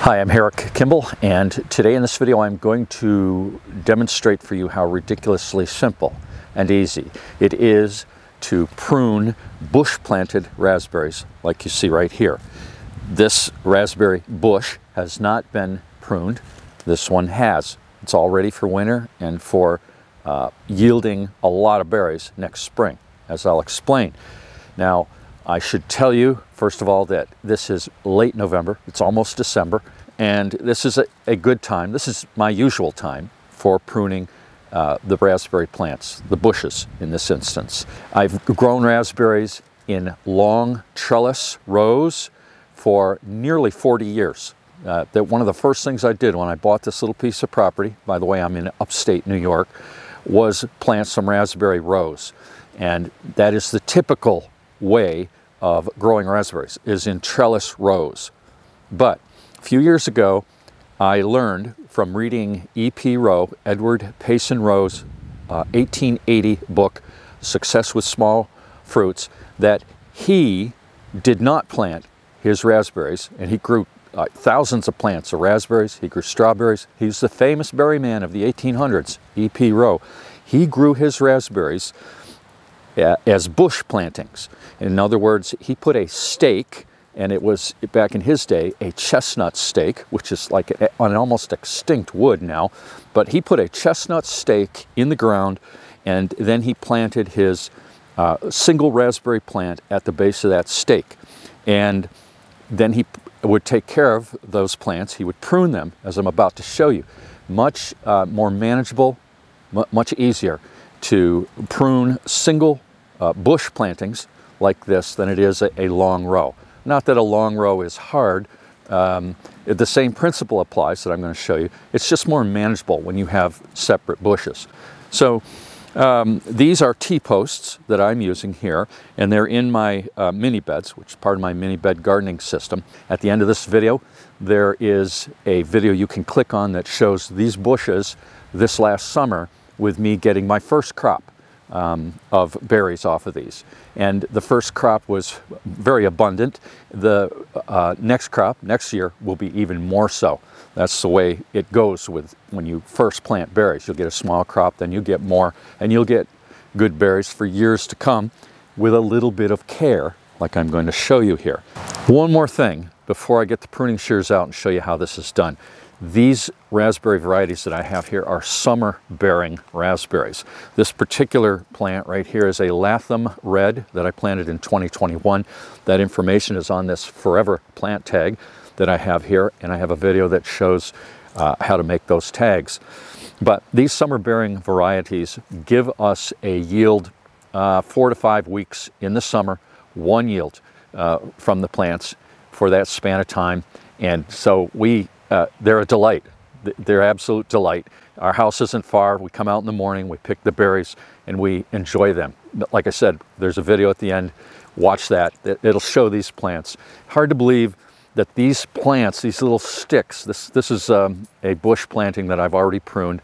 Hi, I'm Eric Kimball, and today in this video I'm going to demonstrate for you how ridiculously simple and easy it is to prune bush-planted raspberries like you see right here. This raspberry bush has not been pruned. This one has. It's all ready for winter and for yielding a lot of berries next spring, as I'll explain. Now, I should tell you, first of all, that this is late November, it's almost December, and this is a good time. This is my usual time for pruning the raspberry plants, the bushes in this instance. I've grown raspberries in long trellis rows for nearly 40 years. One of the first things I did when I bought this little piece of property, by the way, I'm in upstate New York, was plant some raspberry rows. And that is the typical way of growing raspberries, is in trellis rows. But a few years ago, I learned from reading E.P. Rowe, Edward Payson Rowe's 1880 book, Success with Small Fruits, that he did not plant his raspberries, and he grew thousands of plants of raspberries, he grew strawberries. He's the famous berry man of the 1800s, E.P. Rowe. He grew his raspberries as bush plantings. In other words, he put a stake, and it was, back in his day, a chestnut stake, which is like an almost extinct wood now, but he put a chestnut stake in the ground, and then he planted his single raspberry plant at the base of that stake. And then he would take care of those plants. He would prune them, as I'm about to show you. Much more manageable, much easier to prune single bush plantings like this than it is a long row. Not that a long row is hard. The same principle applies that I'm going to show you. It's just more manageable when you have separate bushes. So these are T-posts that I'm using here, and they're in my mini beds, which is part of my mini bed gardening system. At the end of this video, there is a video you can click on that shows these bushes this last summer with me getting my first crop of berries off of these. And the first crop was very abundant. The next crop, next year, will be even more so. That's the way it goes with when you first plant berries. You'll get a small crop, then you get more, and you'll get good berries for years to come with a little bit of care, like I'm going to show you here. One more thing before I get the pruning shears out and show you how this is done. These raspberry varieties that I have here are summer-bearing raspberries. This particular plant right here is a Latham Red that I planted in 2021. That information is on this Forever plant tag that I have here, and I have a video that shows how to make those tags. But these summer-bearing varieties give us a yield 4 to 5 weeks in the summer, one yield from the plants for that span of time. And so they're a delight. They're absolute delight. Our house isn't far. We come out in the morning, we pick the berries, and we enjoy them. Like I said, there's a video at the end. Watch that. It'll show these plants. Hard to believe that these plants, these little sticks, this is a bush planting that I've already pruned,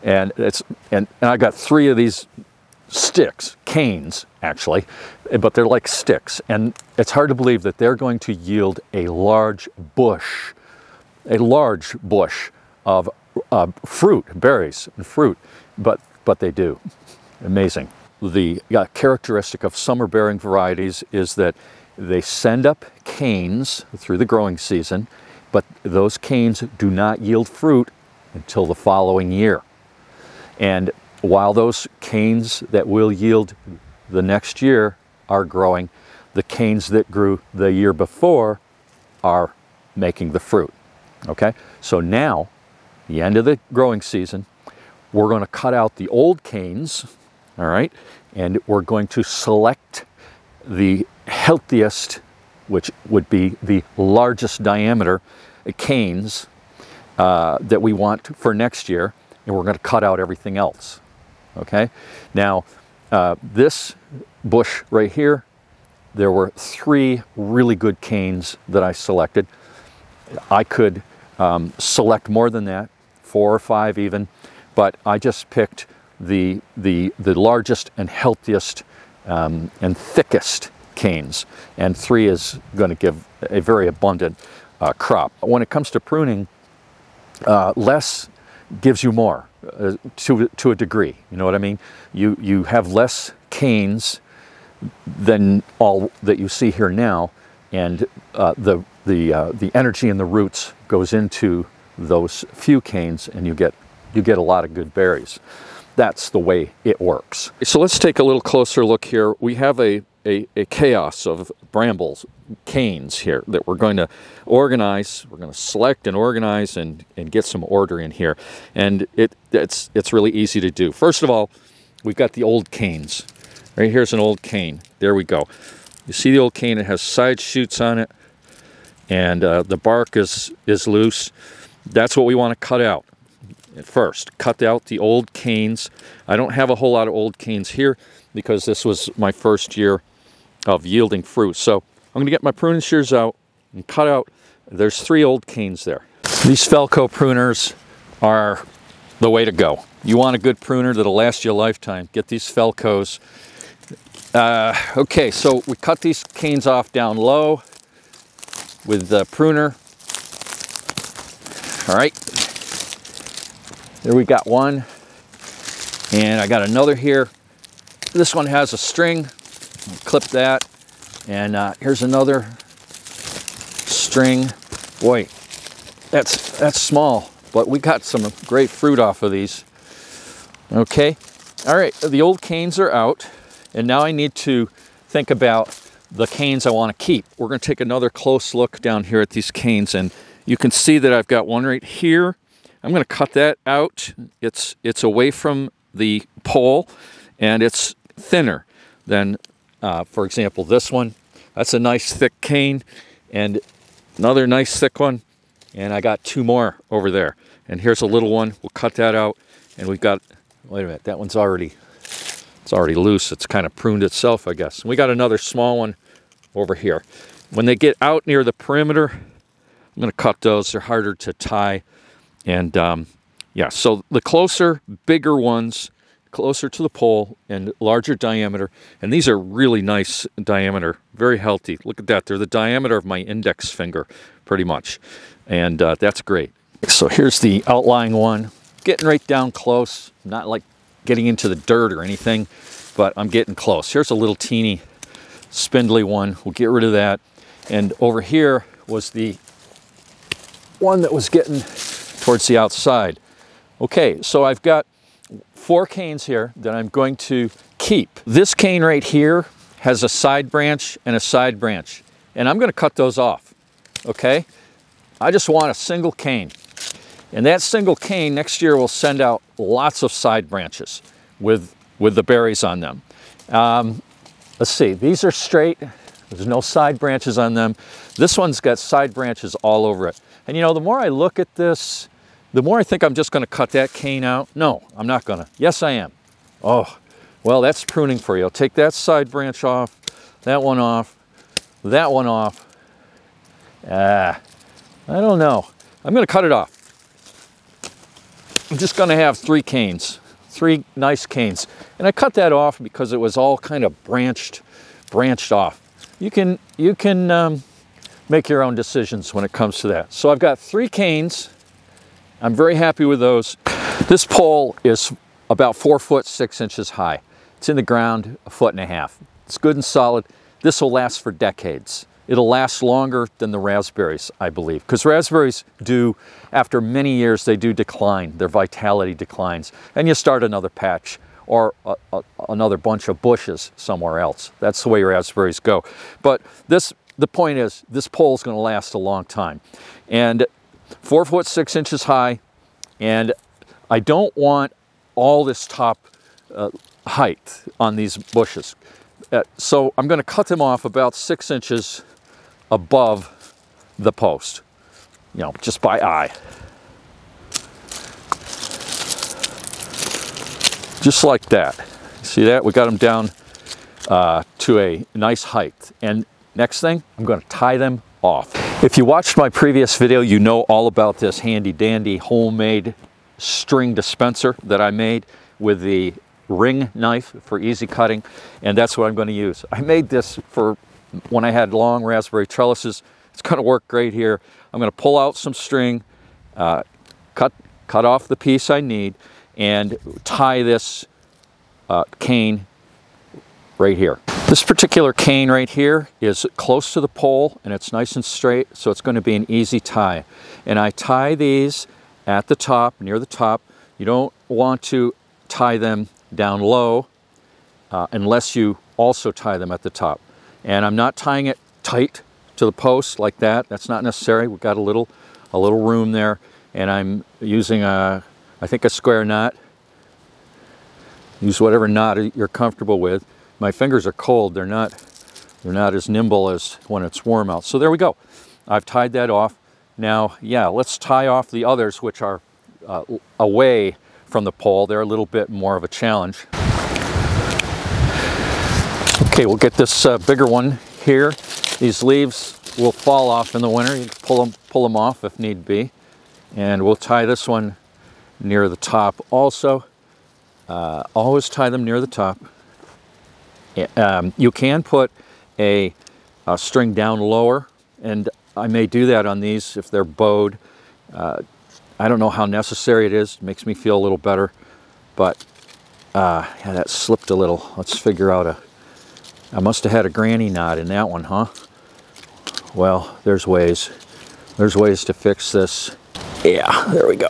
and I got 3 of these sticks, canes actually, but they're like sticks, and it's hard to believe that they're going to yield a large bush of fruit, berries and fruit, but they do. Amazing. The characteristic of summer-bearing varieties is that they send up canes through the growing season, but those canes do not yield fruit until the following year. And while those canes that will yield the next year are growing, the canes that grew the year before are making the fruit. Okay, so now, the end of the growing season, we're going to cut out the old canes, all right, and we're going to select the healthiest, which would be the largest diameter canes that we want for next year, and we're going to cut out everything else. Okay, now this bush right here, there were 3 really good canes that I selected. I could select more than that, 4 or 5 even, but I just picked the largest and healthiest and thickest canes, and 3 is going to give a very abundant crop. When it comes to pruning, less gives you more to a degree. You know what I mean? You have less canes than all that you see here now, and the energy in the roots goes into those few canes, and you get a lot of good berries. That's the way it works. So let's take a little closer look here. We have a chaos of brambles, canes here that we're going to organize. We're going to select and organize and get some order in here. And it's really easy to do. First of all, we've got the old canes. Right here's an old cane. There we go. You see the old cane? It has side shoots on it, and the bark is loose. That's what we want to cut out. First, cut out the old canes. I don't have a whole lot of old canes here because this was my first year of yielding fruit. So I'm going to get my pruning shears out and cut out. There's 3 old canes there. These Felco pruners are the way to go. You want a good pruner that'll last you a lifetime, get these Felcos. Okay, so we cut these canes off down low with the pruner. All right. There we got one, and I got another here. This one has a string. I'll clip that, and here's another string. Boy, that's small, but we got some great fruit off of these. Okay, all right, the old canes are out, and now I need to think about the canes I want to keep. We're going to take another close look down here at these canes, and you can see that I've got one right here. I'm going to cut that out. It's away from the pole, and it's thinner than, for example, this one. That's a nice thick cane, and another nice thick one, and I got 2 more over there. And here's a little one. We'll cut that out, and we've got, wait a minute, that one's already loose. It's kind of pruned itself, I guess. And we got another small one over here. When they get out near the perimeter, I'm going to cut those. They're harder to tie. And yeah, so the closer, bigger ones, closer to the pole and larger diameter. And these are really nice diameter, very healthy. Look at that. They're the diameter of my index finger, pretty much. And that's great. So here's the outlying one. Getting right down close, not like getting into the dirt or anything, but I'm getting close. Here's a little teeny spindly one. We'll get rid of that. And over here was the one that was getting towards the outside. Okay, so I've got 4 canes here that I'm going to keep. This cane right here has a side branch and a side branch, and I'm going to cut those off, okay? I just want a single cane. And that single cane next year will send out lots of side branches with the berries on them. Let's see, these are straight. There's no side branches on them. This one's got side branches all over it. And you know, the more I look at this, the more I think I'm just going to cut that cane out. No, I'm not going to. Yes, I am. Oh, well, that's pruning for you. I'll take that side branch off, that one off, that one off. I don't know. I'm going to cut it off. I'm just going to have 3 canes, 3 nice canes. And I cut that off because it was all kind of branched off. You can make your own decisions when it comes to that. So I've got 3 canes. I'm very happy with those. This pole is about 4 foot 6 inches high. It's in the ground 1.5 foot. It's good and solid. This will last for decades. It'll last longer than the raspberries, I believe, because raspberries do, after many years, they do decline. Their vitality declines, and you start another patch or another bunch of bushes somewhere else. That's the way raspberries go. But the point is, this pole is going to last a long time. And 4 foot 6 inches high, and I don't want all this top height on these bushes. So I'm going to cut them off about 6 inches above the post, you know, just by eye. Just like that. See that? We got them down to a nice height. And next thing, I'm going to tie them off. If you watched my previous video, you know all about this handy dandy homemade string dispenser that I made with the ring knife for easy cutting, and that's what I'm going to use. I made this for when I had long raspberry trellises. It's going to work great here. I'm going to pull out some string, cut off the piece I need, and tie this cane right here. This particular cane right here is close to the pole and it's nice and straight, so it's going to be an easy tie. And I tie these at the top, near the top. You don't want to tie them down low unless you also tie them at the top. And I'm not tying it tight to the post like that. That's not necessary. We've got a little room there, and I'm using I think a square knot. Use whatever knot you're comfortable with. My fingers are cold. They're not as nimble as when it's warm out. So there we go. I've tied that off. Now, yeah, let's tie off the others, which are away from the pole. They're a little bit more of a challenge. Okay, we'll get this bigger one here. These leaves will fall off in the winter. You can pull them off if need be. And we'll tie this one near the top also. Always tie them near the top. You can put a string down lower, and I may do that on these if they're bowed. I don't know how necessary it is. It makes me feel a little better, but yeah, that slipped a little. Let's figure out I must have had a granny knot in that one, huh? Well, there's ways to fix this. Yeah, there we go.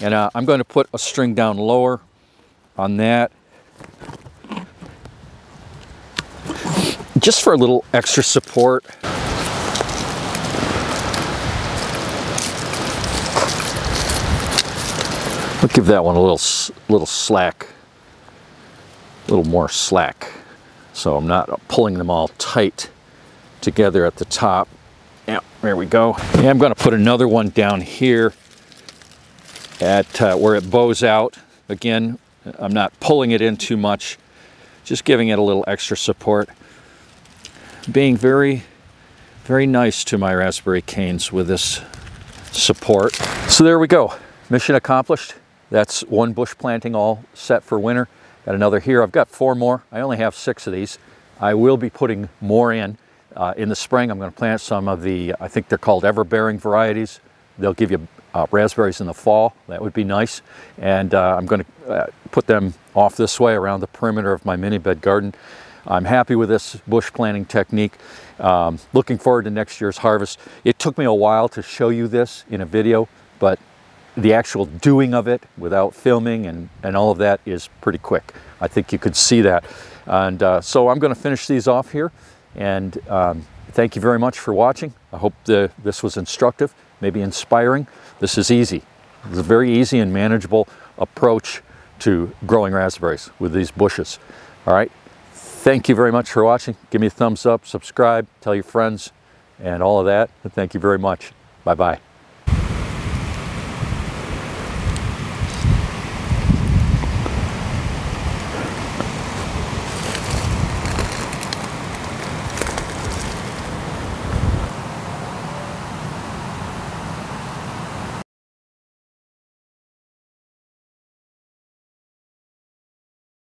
And I'm going to put a string down lower on that, just for a little extra support. I'll give that one a little slack, a little more slack, so I'm not pulling them all tight together at the top. Yeah, there we go. Yeah, I'm going to put another one down here at where it bows out. Again, I'm not pulling it in too much, just giving it a little extra support. Being very, very nice to my raspberry canes with this support. So there we go. Mission accomplished. That's one bush planting all set for winter. Got another here. I've got 4 more. I only have 6 of these. I will be putting more in the spring. I'm going to plant some of the, I think they're called ever-bearing varieties. They'll give you raspberries in the fall. That would be nice. And I'm going to put them off this way around the perimeter of my mini bed garden. I'm happy with this bush planting technique. Looking forward to next year's harvest. It took me a while to show you this in a video, but the actual doing of it without filming and all of that is pretty quick. I think you could see that. And so I'm going to finish these off here. And thank you very much for watching. I hope this was instructive, maybe inspiring. This is easy. It's a very easy and manageable approach to growing raspberries with these bushes. All right. Thank you very much for watching. Give me a thumbs up, subscribe, tell your friends, and all of that. And thank you very much. Bye-bye.